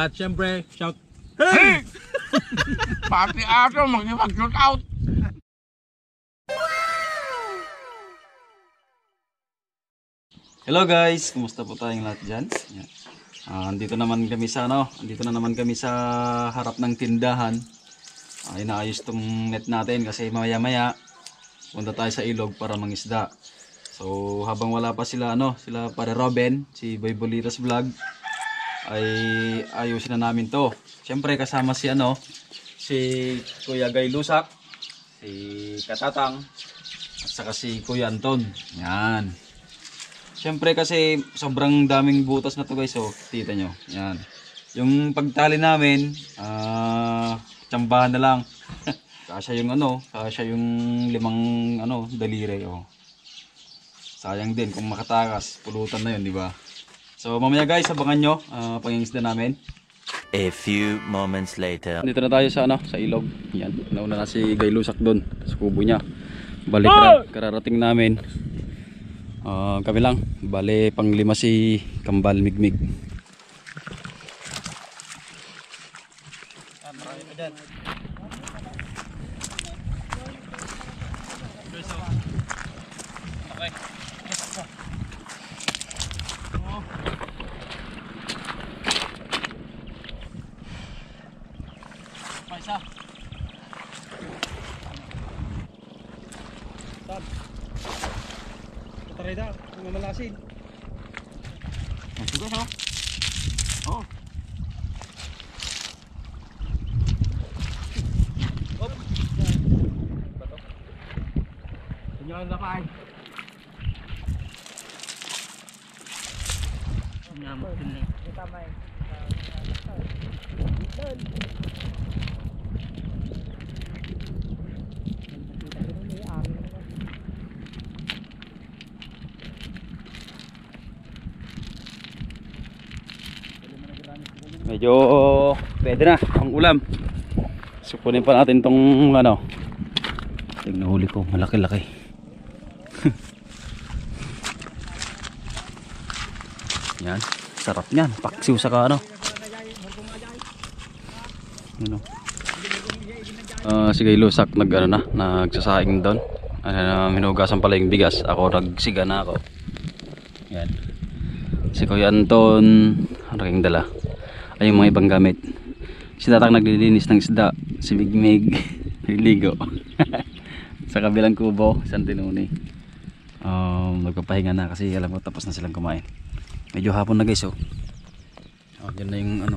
At syempre, shout. Hey! Pati ato, mag-shoot out. Hello guys, kumusta po tayong lahat dyan? Andito naman kami sa andito na naman kami sa harap ng tindahan. Inaayos tong net natin kasi maya-maya punta tayo sa ilog para mangisda. So habang wala pa sila sila para Robin, si Boy Bolitas Vlog, ay ayusin na namin to. Siyempre kasama si si Kuya Guy Lusak, si Katatang, at saka si Kuya Anton. Yan. Siyempre kasi sobrang daming butas na to guys, so tita nyo. Yan. Yung pagtali namin, tsambahan na lang. Kasya yung kasya yung 5 daliri. Sayang din kung makatakas, pulutan na yun, di ba? So mamaya guys, abangan nyo pangingisda namin. A few moments later. Dito na tayo sa sa ilog. Yan, nauna na si Guy Lusak doon sa kubo niya. Balik kararating namin. Kami lang, bale pang 5 si Kambal Migmig. Marami pa dyan. Okay. Paisa. Stop. Taray daw, mamalasin. Sige no? Oh. Hop. Bato. Tingnan na pa ay. Nyamot din eh. Tama eh. Medyo pwede na ang ulam. Sukunin pa natin tong tingnan, huli ko, malaki-laki. Yan, sarap niyan, paksiw saka si Guy Lusak nagsasaing doon. Hinugasan pala yung bigas, ako nagsiga na ako. Yan. Si Kuya Anton, ano kayong dala? Ay yung mga ibang gamit. Si Tatang naglilinis ng isda. Si Migmig nagligo. Sa kabilang kubo, San Tinuni. Magpapahinga na kasi alam ko tapos na silang kumain. Medyo hapon na guys Yan na yung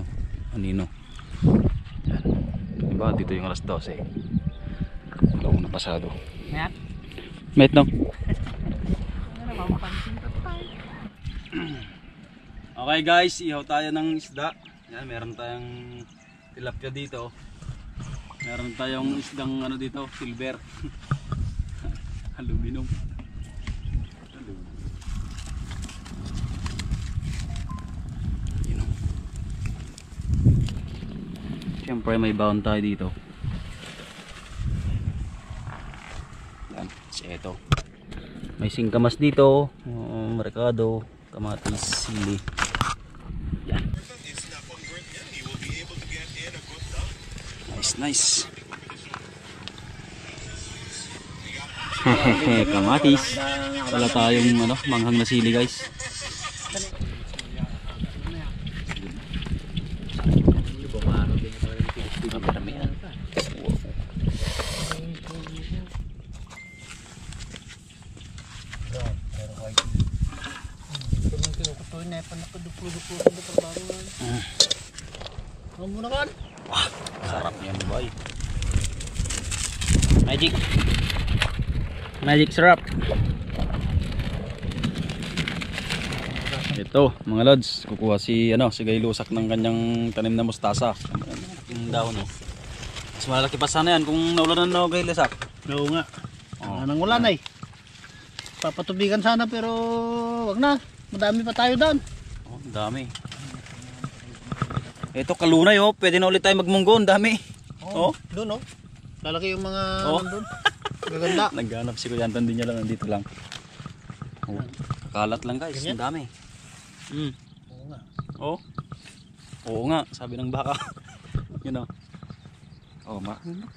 anino. Yan. Diba dito yung alas 12. Wala na pasado. Met no? Okay guys, ihaw tayo ng isda. Yan, meron tayong tilapia dito. Meron tayong isdang dito, silver. Aluminum. Siyempre may baon tayo dito. Yan, ito. May singkamas dito, merkado, kamatis, sili. Yan. Nice. Hehehe, kamatis. Wala tayong manghang na sili guys. Wah, sarap yan boy. Magic syrup. Ito mga lods, kukuha si Guy Lusak ng kanyang tanim na mustasa. Yung dahon mas malaki pa sana yan kung naulanan na Guy Lusak. Oo nga. Anong ulan ay. Papatubigan sana pero wag na. Madami pa tayo doon. Dami. Ito kalunay pwede na ulit tayo magmunggo, dami. Doon lalaki yung mga doon. Gaganda. Naghanap si Kuya Anton din niya lang, nandito lang. Kalat lang guys, ang dami. Oo nga. Oo nga, sabi ng baka. Yun o. Oh,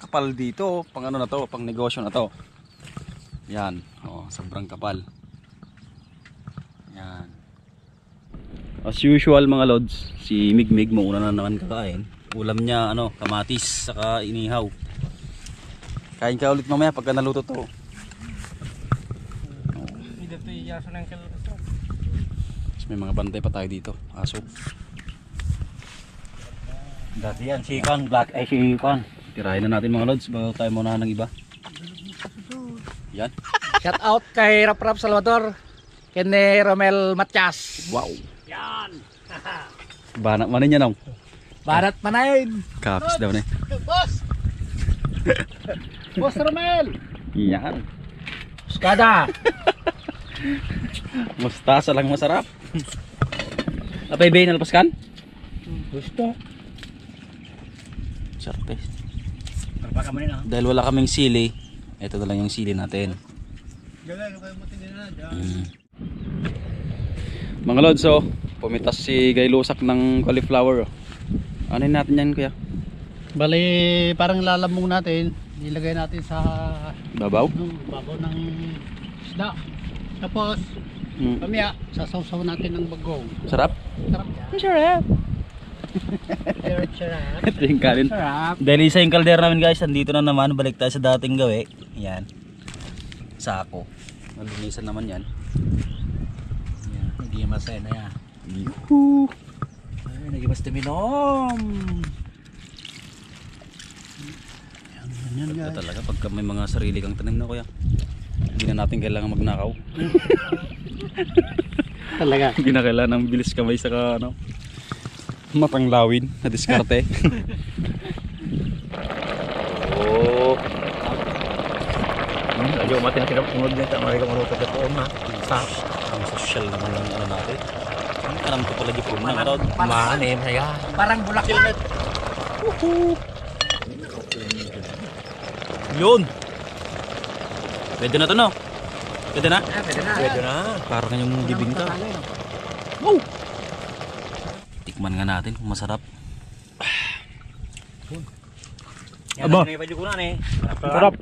kapal dito. Pang ano na to, pang negosyo na to. Yan. Oh, sobrang kapal. Yan. As usual mga lods, si Migmig mauna na naman kakain. Ulam niya ano, kamatis saka inihaw. Kain ka ulit mamaya pagka naluto to. May mga bantay pa tayo dito. Aso. Dati yan, sikon, black eye sikon. Tirahin na natin mga lods bago tayo muna ng iba. Yan. Shout out kay Rap Rap Salvador. Kene Romel Matias. Wow. Yan. Banak manin yan, oh. Barat manayin. Kapis daw na. Boss. Boss Romel. Yan. Skada. Mustasa lang masarap. Apay bay nalpaskan? Gusto. Sarap eh. Parpa ka manin, Dahil wala kaming sili, ito na lang yung sili natin. Mga lods, oh, pumitas si Guy Lusak ng cauliflower. Oh. Ano natin yan, kuya? Bali, parang lalamong natin. Nilagay natin sa Babaw? babaw ng isda. Tapos, pamaya, sasawsaw natin ng bagong. Sarap? Sarap yan. Sarap. Sarap. Ito yung kanin. Sarap. Dahil isa yung kaldera namin guys, nandito na naman, balik tayo sa dating gawi. Yan. Sako. Malinisan naman yan. Yan, hindi masaya na yan. Yuhu. Ay, naging mas tuminom. Yan Ito talaga pagka may mga sarili kang tanim na kuya. Hindi na natin kailangan magnakaw. Talaga. Hindi na kailangan ng bilis kamay sa ano, mapanglawin na diskarte. Oh. Medyo mati na pinapungod niya. Marika marutot na po na. Ang social naman ng ano natin. Alam ko pala dito na ito. Maanim saya. Parang bulak-bulak. Yun. Pwede na to no? Pwede na? Pwede na. Pwede na. Parang yung bibingka. Wow! Tikman nga natin kung masarap. Aba. Sarap.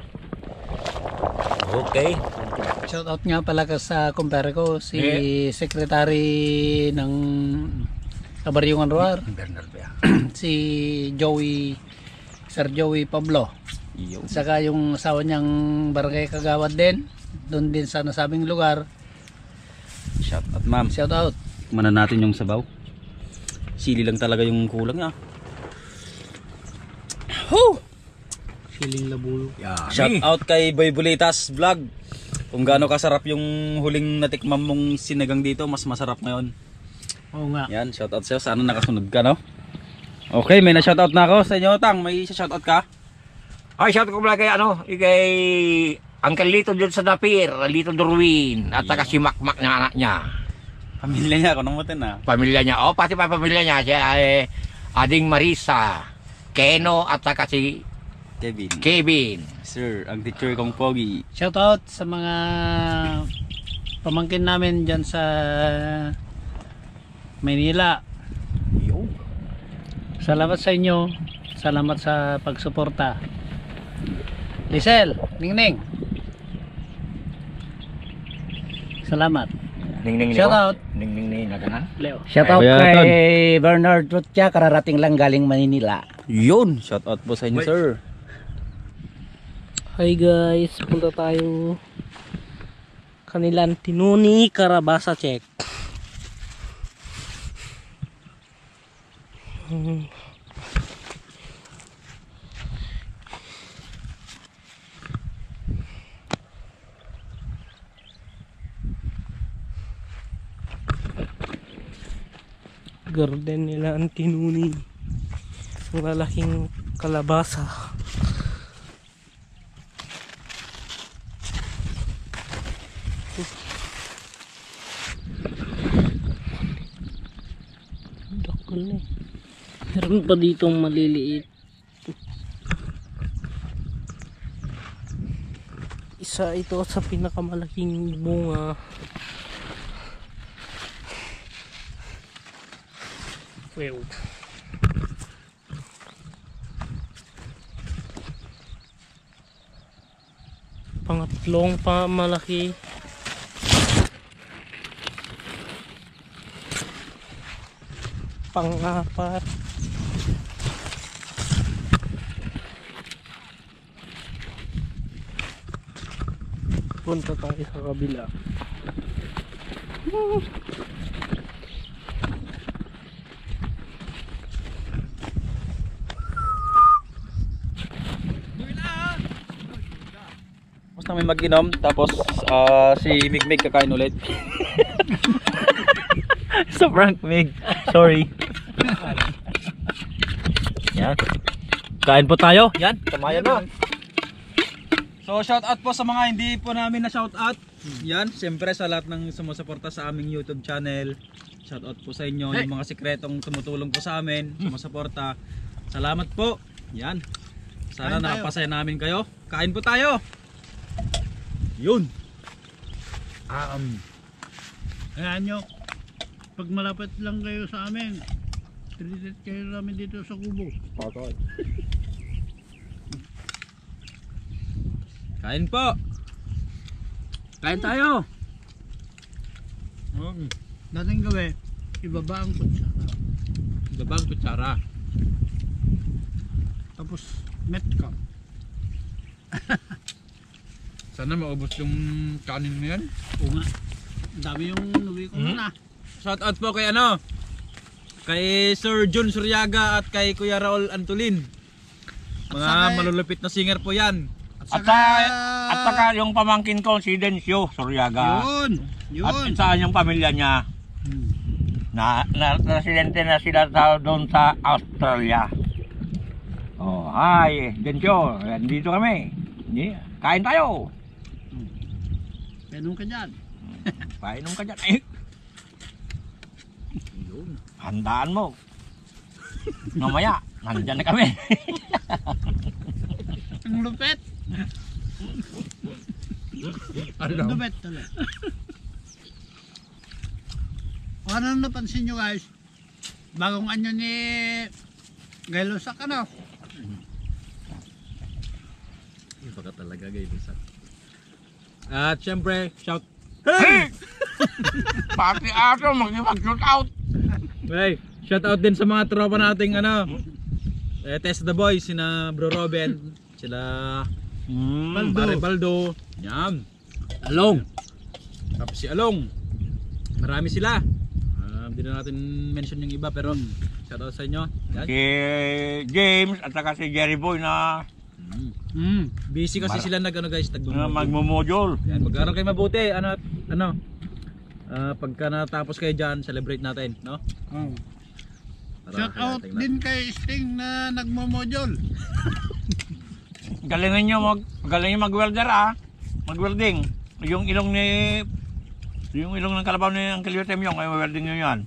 Okay. Shout out nga pala ka sa kumpare ko, si Secretary ng Kabaryungan Ruar. Si Joey, Sir Joey Pablo. Iyo. Saka yung asawa niyang barangay Kagawad din. Doon din sa nasabing lugar. Shout out ma'am. Shout out. Tikman na natin yung sabaw. Sili lang talaga yung kulang niya. Woo! Siling labulo. Shout out kay Boy Bulitas Vlog. Kung gaano kasarap yung huling natikman mong sinigang dito, mas masarap ngayon. Oo nga. Yan, shout out sa'yo. Sana nakasunod ka, no? Okay, may na-shout out na ako sa inyo, Tang. May shout out ka? Ay, shout ko pala kay kay Uncle Lito dyan sa Dapir, Lito Durwin, at saka si Makmak na anak niya. Pamilya niya, kung namutin na. Pamilya niya, pati pa pamilya niya, siya Ading Marisa, Keno, at saka si Kevin. Sir, ang teacher kong Pogi. Shout out sa mga pamangkin namin dyan sa Maynila. Salamat sa inyo. Salamat sa pagsuporta. Lisel, Ningning. Salamat. Ning Shout out. Ning naganan. Leo. Shout out Kuya kay Bernard Rutya, kararating lang galing Manila. Yun, shout out po sa inyo, sir. Hi guys, punta tayo kanilang Tinuni Karabasa check. Garden nila ang Tinuni. Ang lalaking kalabasa. Dakol na eh. Meron pa ditong maliliit. Isa ito sa pinakamalaking bunga. Wow. Pangatlong malaki. Pang-apat. Punta tayo sa kabila. Tapos namin mag-inom, tapos si Mig kakain ulit. Sa prank, Mig. Sorry. Yan. Kain po tayo. Yan. Tamayan na. So shout out po sa mga hindi po namin na shout out. Yan, siyempre sa lahat ng sumusuporta sa aming YouTube channel. Shout out po sa inyo, yung mga sikretong tumutulong po sa amin, sumusuporta. Salamat po. Yan. Sana nakapasaya namin kayo. Kain po tayo. Yun. Ayan nyo, pag malapit lang kayo sa amin, treated kayo namin dito sa kubo. Kain po. Kain tayo. Dating gabi, ibaba ang kutsara. Gabang kutsara. Tapos, met ka. Sana maubos yung kanin mo yan. Oo nga. Ang dami yung nuwi ko na. Shout out po kay kay Sir John Suryaga at kay Kuya Raul Antolin. Mga malulupit na singer po yan. At saka yung pamangkin ko, si Dencio Suryaga. Yun. At saan yung pamilya niya. Na residente na sila doon sa Australia. Oh, hi, Dencio. Dito kami. Kain tayo. Ganun ka dyan. Painom ka dyan. Eh. Handaan mo. Mamaya, nandyan na kami. Ang lupet. Ang lupet talaga. Ano napansin nyo guys? Bagong anyo ni Gailosak ano? Iba ka talaga guys. At syempre, shout Hey! Pati ato, mag-shoot out. out din sa mga tropa nating Test the Boys, sina Bro Robin, sila Pare Baldo, yan. Along. Tapos si Along. Marami sila. Hindi na natin mention yung iba pero shout out sa inyo. Yan. Si James at saka si Jerry Boy na Busy kasi sila guys, magmumodule. Yan, mag-aaral kayo mabuti. Pagka natapos kayo dyan, celebrate natin, no? Shout out din kay Sting na nagmo-module. Galingin nyo mag-welder mag-welding. Yung ilong ng kalabaw ni Uncle Yotem yung ay welding nyo yan.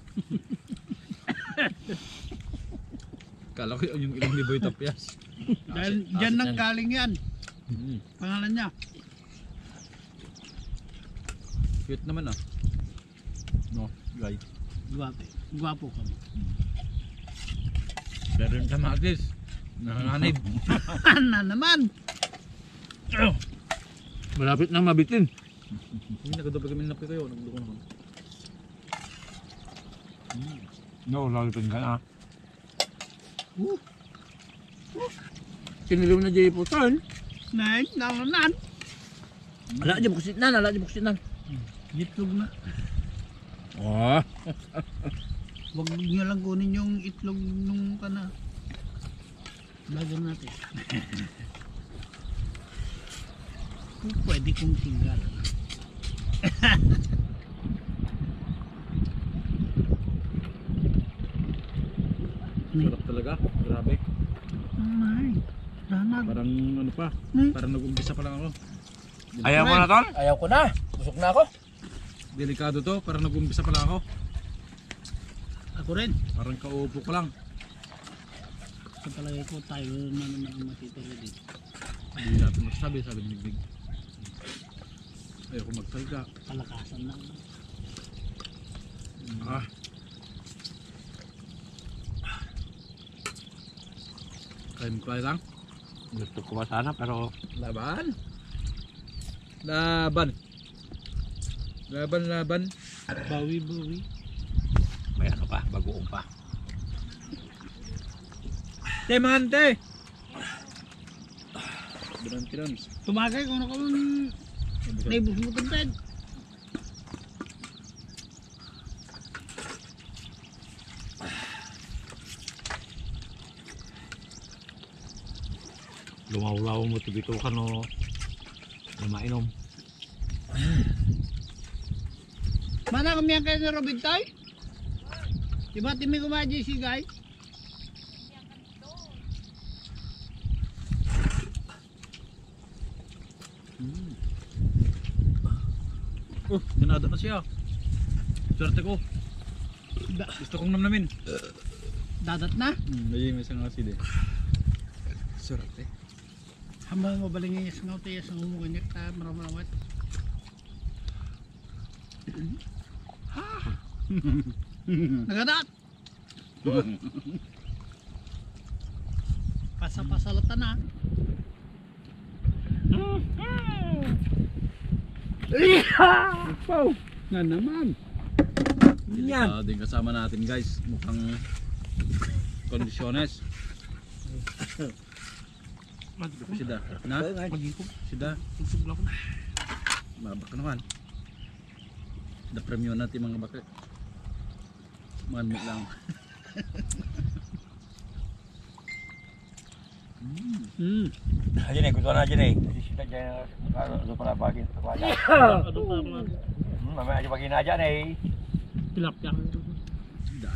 Kala ko yung ilong ni Boy Tapias. Dahil dyan nang galing yan. Pangalan niya. Cute naman no, guy. Gwapo kami. Pero yung kamatis, nanganib. Na naman. Malapit nang mabitin. Hindi, nagdobal kami napi kayo. Nagdobal ko naman. No, lalipin ka na. Siniliw na dyan po saan? Nalan. Ala dyan buksit nan. Itlog na. Oh. Huwag nyo lang kunin yung itlog nung vlogger natin. Pwede kong tinggal. Sarap talaga, grabe. Ay, danag. Parang parang nag-umpisa pa lang ako. Ayaw mo na tol? Ayaw ko na. Busog na ako. Delikado to, parang nag-umpisa pa lang ako. Ako rin. Parang kaupo ko lang. Sa palagay ko tayo naman ang matitira dito. Hindi natin masasabi, sabi ni Big. Ayaw ko magsalga. Palakasan lang. Kain lang. Gusto ko pa sana pero Laban. Laban. Laban. Bawi. May ano pa, bagoong pa. Te, mahante! Bilang. Tumagay kung ano ka man. Naibos mo tagtag. Lumaw-law mo ito dito ka no. Na mainom. Mana kami ang kayo na Robin Tay? Diba timi kumadji si Guy? Ganado na siya. Swerte ko. Gusto kong namnamin. Dadat na? May isang asid eh. Swerte. Hamong mabaling yung yasangaw tayo sa umuganyak ta maramawat. Nagadat! Pasa-pasalatan na. Wow, nga naman. Yan. Din kasama natin guys. Mukhang kondisyones. Sida. Na? Sida. Mabak naman. Da premium natin mga bakit. Manmit lang. Aja nih, kutuan aja nih. Di sini aja kalau para pagi aja. Mama aja bagiin aja nih. Tilapia. Sida.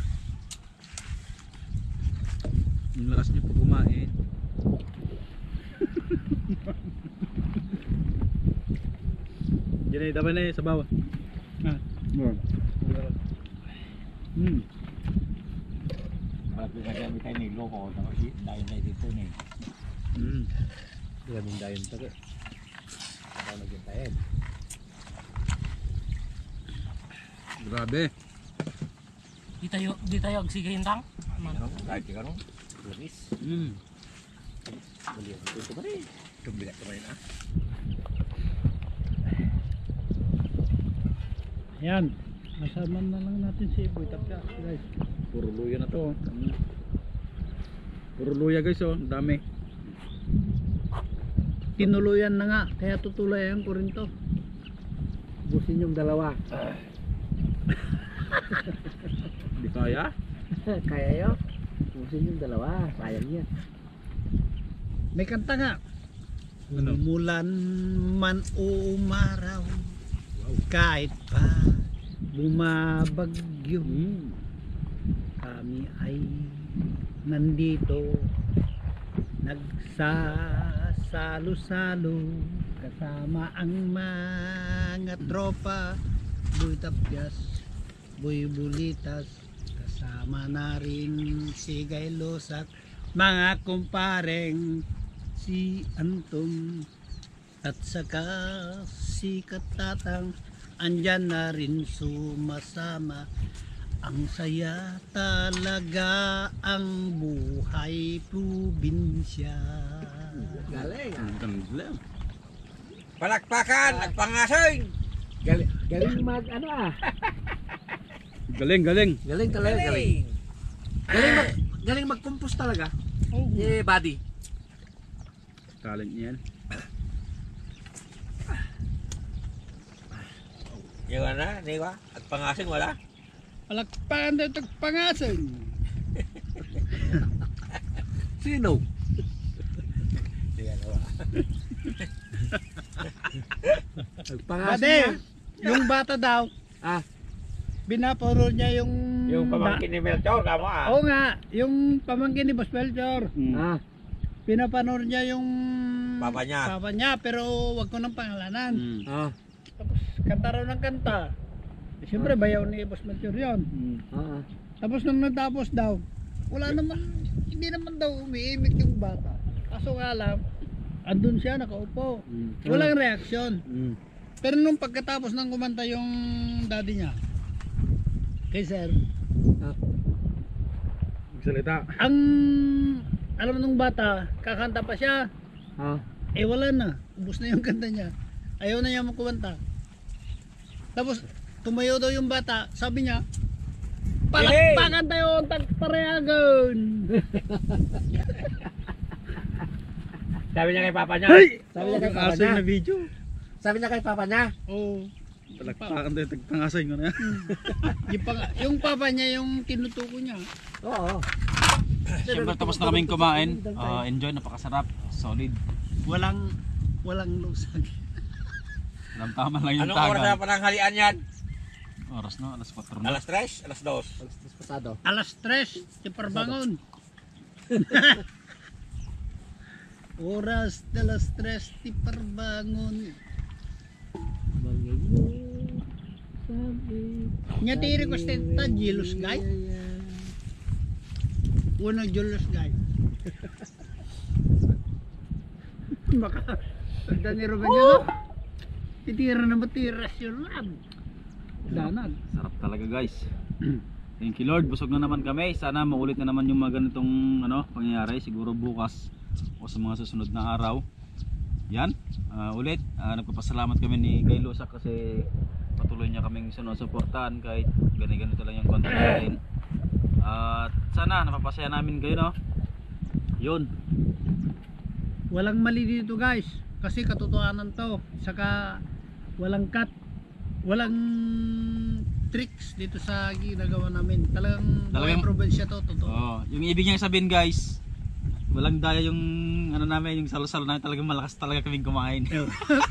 Yung lakas niyo pag kumain. Jadi dapat na sa bawah. Malapit na kami tayo ni Loko. Dahil na dito nih. Daming dayon tayo. Ano naging Grabe. Di tayo agsigayin tang. Kahit ka no. Luis. Beliau itu kemarin. Kembali kemarin ah. Yan. Nasama na lang natin si Boy Tapia, guys. Puro luya na to. Puro luya guys oh, ang dami. Tinuluyan na nga, kaya tutulayan ko rin to. Busin yung dalawa. Di kaya? Kaya yo. Busin yung dalawa. Sayang yan. May kanta nga. Ano? Umulan man o umaraw, kahit pa bumabagyo, kami ay nandito nagsasalo-salo kasama ang mga tropa. Boy Tapyas, Boy Bulitas, kasama na rin si Guy Losak, mga kumpareng si Anton at saka si Katatang, andyan na rin sumasama. Ang saya talaga ang buhay probinsya. Galing. Ang ganda. Palakpakan at pangasoy. Galing mag ano ah. Galing. Galing talaga, galing. Galing mag-compose talaga. Eh, buddy. Talent niyan. Yung ano, di ba? At pangasoy wala. Palakpakan daw itong pangason. Sino? Di ano ba? Pangasin Bade, niya. yung bata daw, Ah, binapuro niya yung... Yung pamangkin ni Melchor, kamo ah. Oo nga, yung pamangkin ni Boss Melchor. ah. Pinapanor niya yung... Papa niya. Papa niya, pero wag ko ng pangalanan. Ah. Tapos kanta raw ng kanta. Eh, siyempre bayaw ni Boss Melchor yun. Ah. Tapos nung natapos daw, wala naman, hindi naman daw umiimik yung bata. Kaso nga lang, andun siya nakaupo. Walang reaksyon. Pero nung pagkatapos ng kumanta yung daddy niya, kay sir, Magsalita. ang alam nung bata, kakanta pa siya. Ah. Eh wala na, ubos na yung kanta niya. Ayaw na niya kumanta. Tapos, tumayo daw yung bata. Sabi niya, palakpakan tayo, tagpareagon. Sabi niya kay papa niya. Sabi niya kay papa niya. video. Sabi niya kay papa niya. Oo. Palakpakan tayo, tagpangasay ko na yan. Yung papa niya yung tinutuko niya. Oo. Siyempre tapos na kaming kumain. Enjoy, napakasarap. Solid. Walang lusag. Tama lang yung Anong oras na tagal. pananghalian yan? Oras na, alas 4 na. Alas 3? Alas 2? Pasado. Alas 3, si Parbangon. Oras de las 3, si Parbangon. Nya ti request ta jealous guy. Uno jealous guy. Baka daniro ba niya? Titira na matiras yung lab. Danag. Sarap talaga guys. Thank you Lord, busog na naman kami. Sana maulit na naman yung mga ganitong pangyayari. Siguro bukas o sa mga susunod na araw. Yan, ulit nagpapasalamat kami ni Guy Lusak kasi patuloy niya kaming sinusuportahan kahit ganito lang yung content natin. At sana napapasaya namin kayo, no? Yun. Walang mali dito guys. Kasi katotohanan to. Saka walang cut. Walang tricks dito sa ginagawa namin. Talagang probinsya to. Totoo. Yung ibig niyang sabihin guys, walang daya yung ano namin, yung salo-salo namin, talagang malakas talaga kaming kumain.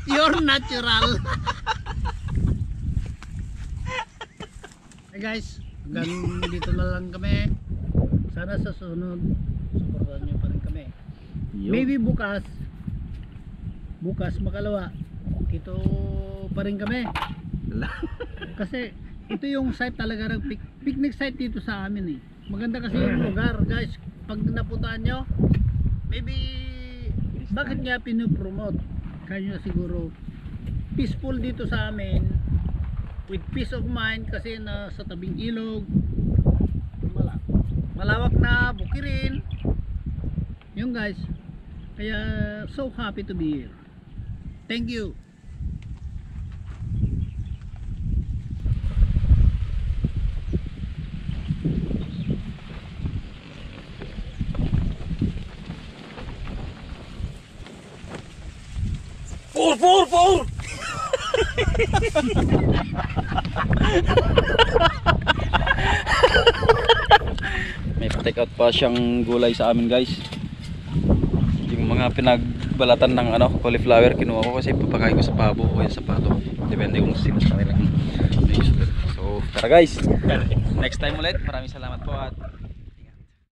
Pure natural. Hey guys, hanggang dito na lang kami. Sana sa susunod, supportan nyo pa rin kami. Maybe bukas makalawa, dito pa rin kami. Kasi ito yung site talaga ng picnic site dito sa amin eh. Maganda kasi yung lugar guys. Pag napuntahan nyo, maybe bakit nga pinopromote? Kaya siguro peaceful dito sa amin, with peace of mind kasi nasa tabing ilog, malawak na bukirin yung guys. Kaya so happy to be here. Thank you. Pur! May pa-take out pa siyang gulay sa amin guys. Yung mga pinagbalatan ng cauliflower kinuha ko kasi papakain ko sa pabo o sa pato. Depende kung sino sa kanilang. So tara guys, next time ulit. Maraming salamat po at